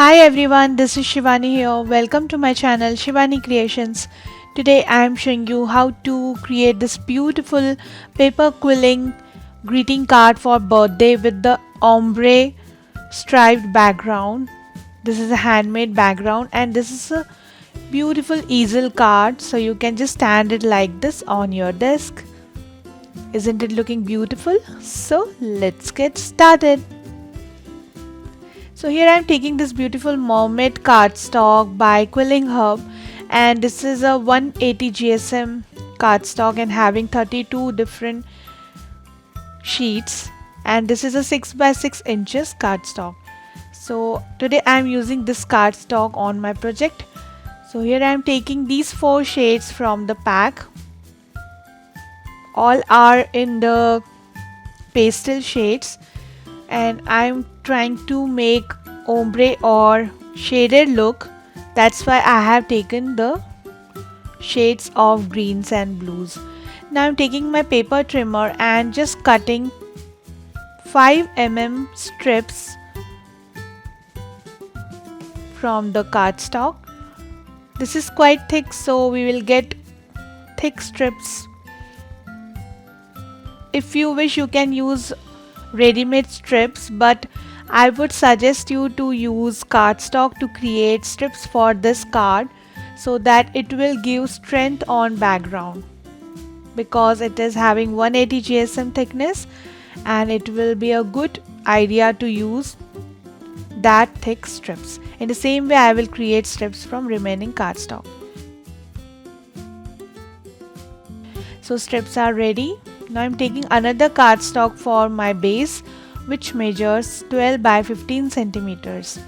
Hi everyone, this is Shivani here. Welcome to my channel Shivani Creations. Today I am showing you how to create this beautiful paper quilling greeting card for birthday with the ombre striped background. This is a handmade background and this is a beautiful easel card, so you can just stand it like this on your desk. Isn't it looking beautiful? So let's get started. So here I am taking this beautiful Mermaid cardstock by Quilling Hub, and this is a 180 GSM cardstock and having 32 different sheets, and this is a 6 by 6 inches cardstock. So today I am using this cardstock on my project. So here I am taking these 4 shades from the pack. All are in the pastel shades, and I'm trying to make ombre or shaded look. That's why I have taken the shades of greens and blues. Now I'm taking my paper trimmer and just cutting 5 mm strips from the cardstock. This is quite thick, so we will get thick strips. If you wish, you can use ready-made strips, but I would suggest you to use cardstock to create strips for this card so that it will give strength on background, because it is having 180 GSM thickness and it will be a good idea to use that thick strips. In the same way, I will create strips from remaining cardstock. So strips are ready. Now I'm taking another cardstock for my base, which measures 12 by 15 centimeters,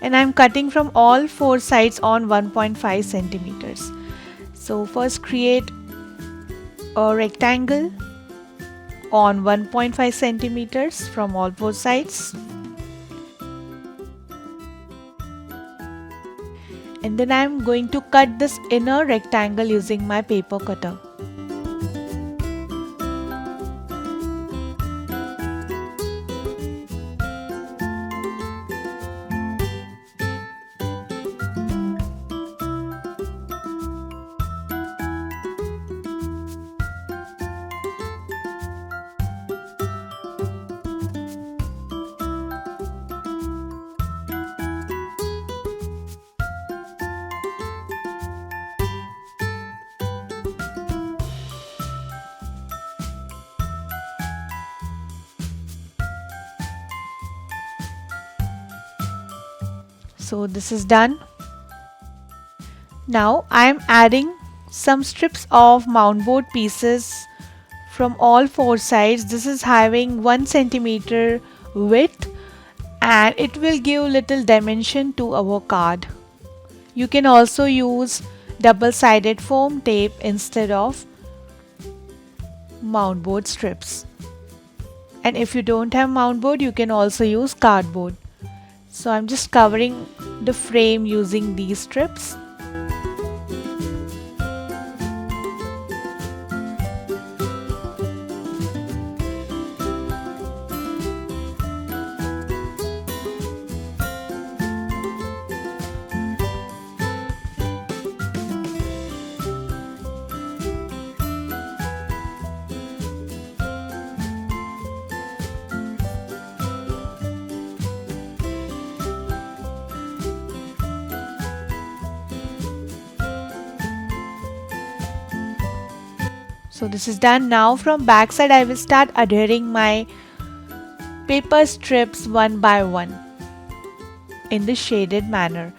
and I'm cutting from all 4 sides on 1.5 centimeters. So first create a rectangle on 1.5 centimeters from all 4 sides, and then I'm going to cut this inner rectangle using my paper cutter. So this is done. Now I am adding some strips of mount board pieces from all 4 sides. This is having 1 centimeter width and it will give little dimension to our card. You can also use double-sided foam tape instead of mount board strips. And if you don't have mount board, you can also use cardboard. So I'm just covering the frame using these strips. So this is done. Now from back side I will start adhering my paper strips one by one in the shaded manner.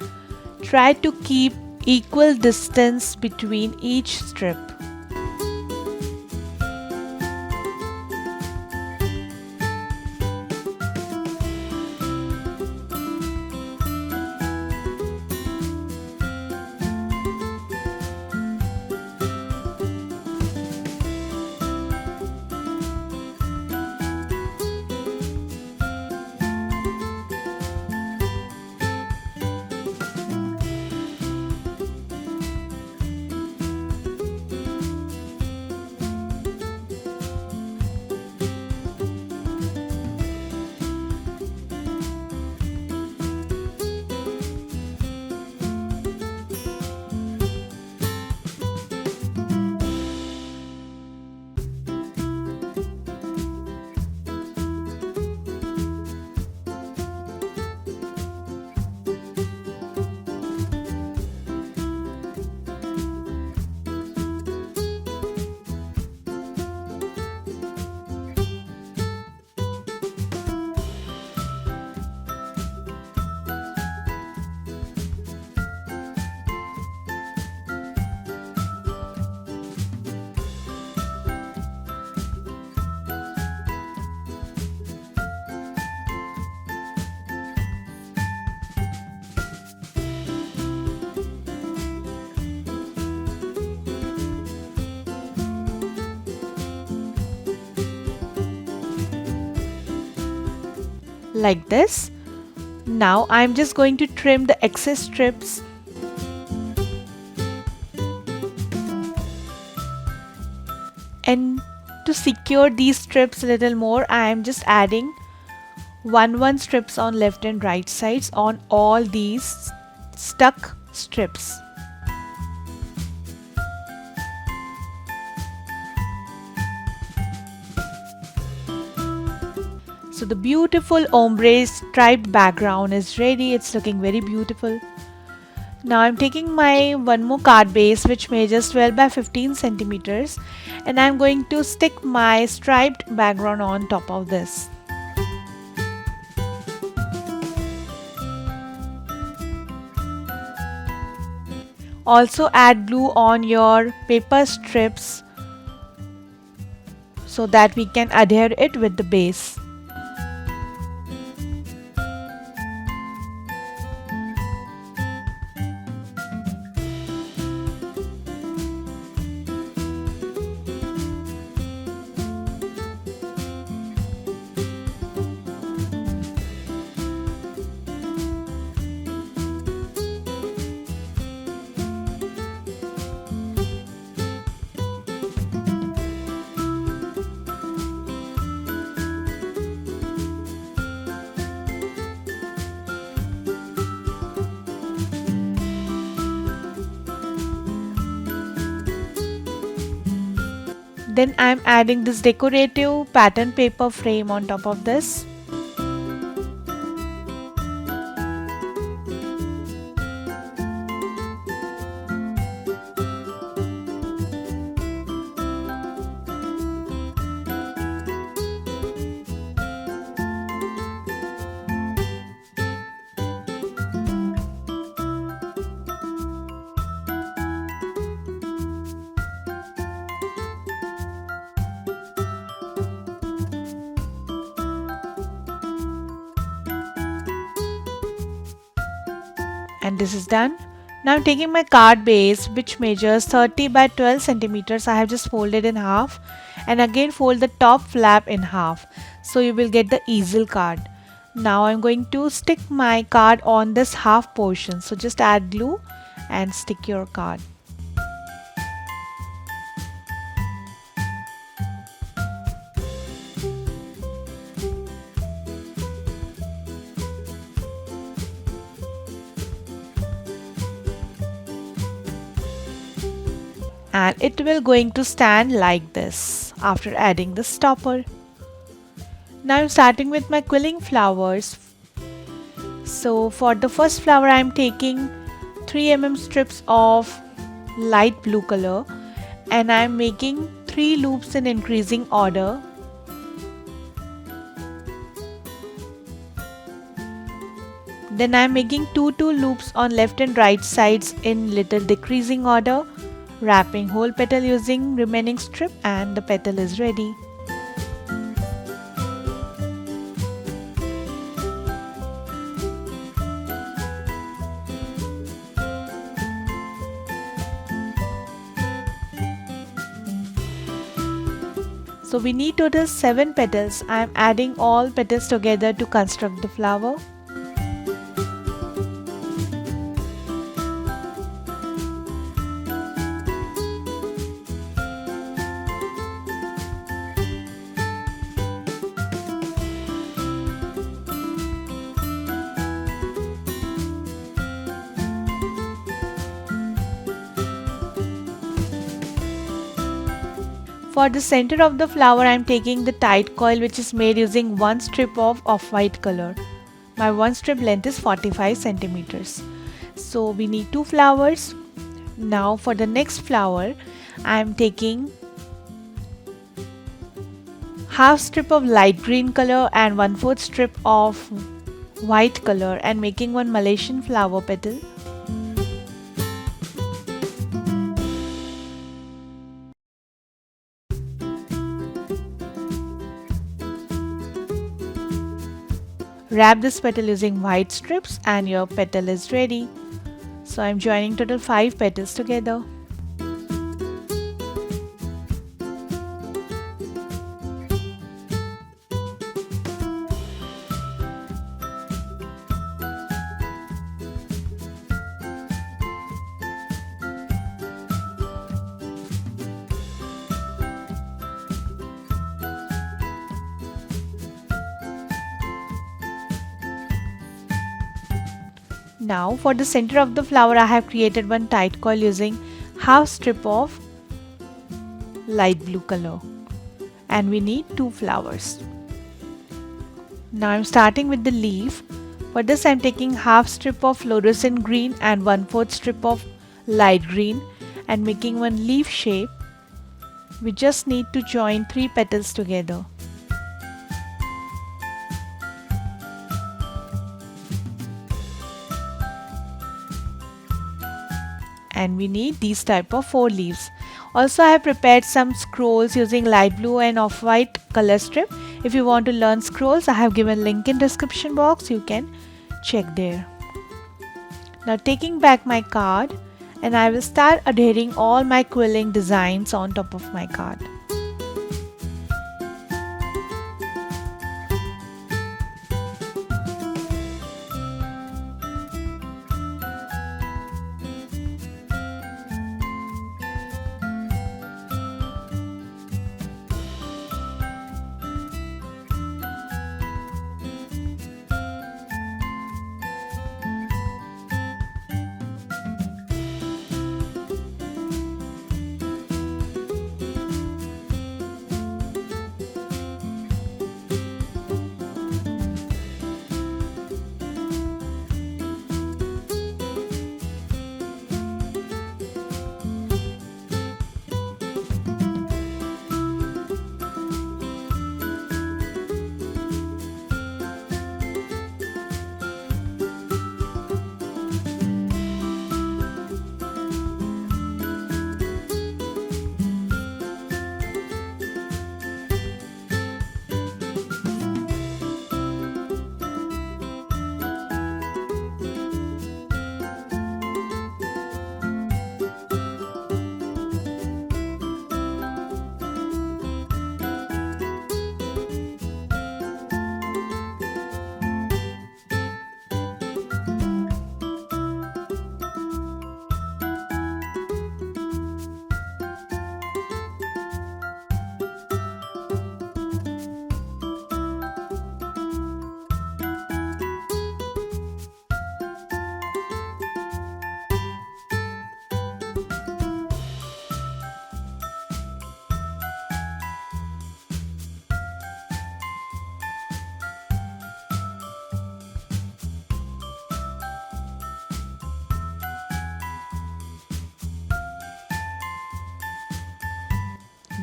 Try to keep equal distance between each strip. like this. Now I'm just going to trim the excess strips. And to secure these strips a little more, I am just adding 1 strips on left and right sides on all these stuck strips. So the beautiful ombre striped background is ready. It's looking very beautiful. Now I'm taking my one more card base which measures 12 by 15 centimeters, and I'm going to stick my striped background on top of this. Also add glue on your paper strips so that we can adhere it with the base. Then I'm adding this decorative pattern paper frame on top of this. And this is done. Now I'm taking my card base which measures 30 by 12 centimeters. I have just folded in half and again fold the top flap in half, so you will get the easel card. Now I'm going to stick my card on this half portion, so just add glue and stick your card. And it will going to stand like this after adding the stopper. Now I'm starting with my quilling flowers. So for the first flower I'm taking 3 mm strips of light blue color and I'm making 3 loops in increasing order. Then I'm making 2 loops on left and right sides in little decreasing order, wrapping whole petal using remaining strip, and the petal is ready. So we need total 7 petals. I am adding all petals together to construct the flower. For the center of the flower, I am taking the tight coil which is made using 1 strip of off-white color. My 1 strip length is 45 centimeters. So we need 2 flowers. Now for the next flower, I am taking half strip of light green color and 1/4 strip of white color and making one Malaysian flower petal. Wrap this petal using white strips and your petal is ready. So I'm joining total 5 petals together. Now for the center of the flower I have created one tight coil using half strip of light blue color, and we need 2 flowers. Now I'm starting with the leaf. For this I'm taking half strip of fluorescent green and 1/4 strip of light green and making one leaf shape. We just need to join 3 petals together. And we need these type of 4 leaves. Also I have prepared some scrolls using light blue and off-white color strip. If you want to learn scrolls, I have given link in description box, you can check there. Now taking back my card, and I will start adhering all my quilling designs on top of my card.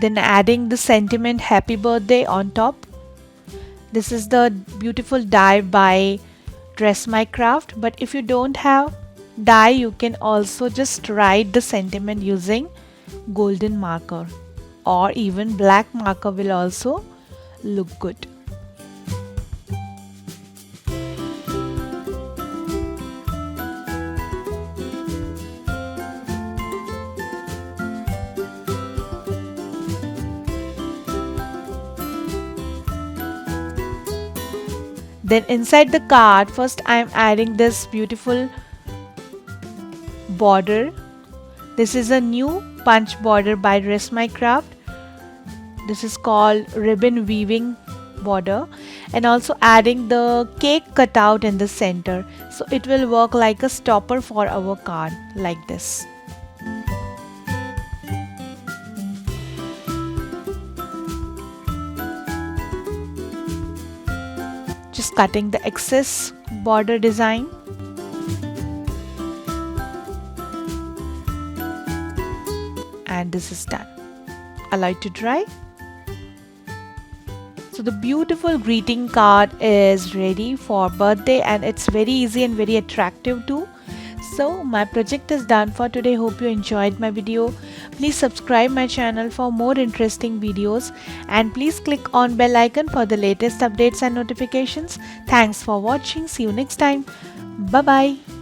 Then adding the sentiment happy birthday on top. This is the beautiful die by Dress My Craft, but if you don't have die, you can also just write the sentiment using golden marker, or even black marker will also look good. Then inside the card, first I am adding this beautiful border. This is a new punch border by Dress My Craft. This is called ribbon weaving border, and also adding the cake cutout in the center, so it will work like a stopper for our card like this. Just cutting the excess border design. And this is done. Allow it to dry. So the beautiful greeting card is ready for birthday, and it's very easy and very attractive too. So my project is done for today. Hope you enjoyed my video. Please subscribe my channel for more interesting videos, and please click on bell icon for the latest updates and notifications. Thanks for watching. See you next time. Bye bye.